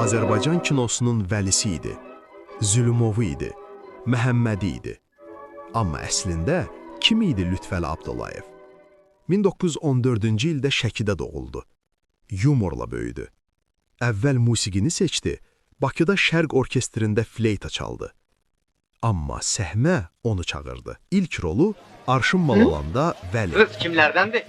Azərbaycan kinosunun vəlisi idi, Zülümovu idi, Məhəmmədi idi. Amma əslində kim idi Lütfəli Abdullayev? 1914-cü ildə Şəkidə doğuldu. Yumorla böyüdü. Əvvəl musiqini seçdi, Bakıda Şərq orkestrində fleyta çaldı. Amma səhnə onu çağırdı. İlk rolu Arşın Malalanda Vəli. Kız kimlerdendi?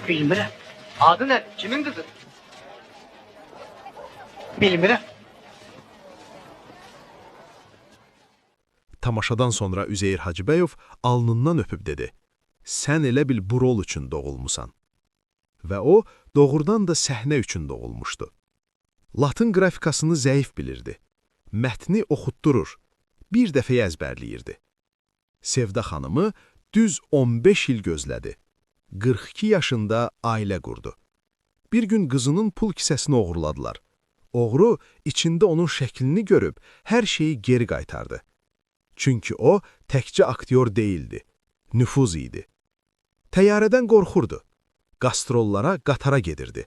Bilmirəm. Adı ne? Kimin kızı? Bilmirəm. Tamaşadan sonra Üzeyir Hacıbəyov alnından öpüb dedi: "Sən elə bil bu rol üçün doğulmusan." Və o, doğrudan da səhnə üçün doğulmuşdu. Latın qrafikasını zəif bilirdi. Mətni oxutdurur, bir dəfəyə əzbərləyirdi. Sevda xanımı düz 15 il gözlədi. 42 yaşında ailə qurdu. Bir gün qızının pul kisəsini oğurladılar. Oğru içində onun şəklini görüb hər şeyi geri qaytardı. Çünki o təkcə aktyor deyildi, nüfuz idi. Təyyarədən qorxurdu. Qastrollara, qatara gedirdi.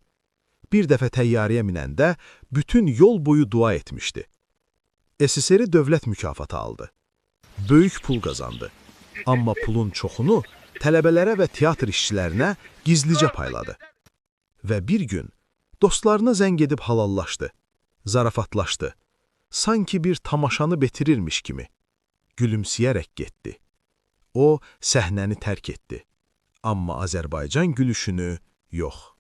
Bir dəfə təyyarəyə minəndə bütün yol boyu dua etmişdi. SSR dövlət mükafatı aldı. Böyük pul qazandı. Amma pulun çoxunu tələbələrə və teatr işçilərinə gizlicə payladı. Və bir gün dostlarına zəng edib halallaşdı, zarafatlaşdı. Sanki bir tamaşanı bitirirmiş kimi. Gülümsəyərək getdi. O, səhnəni tərk etdi. Amma Azərbaycan gülüşünü yox.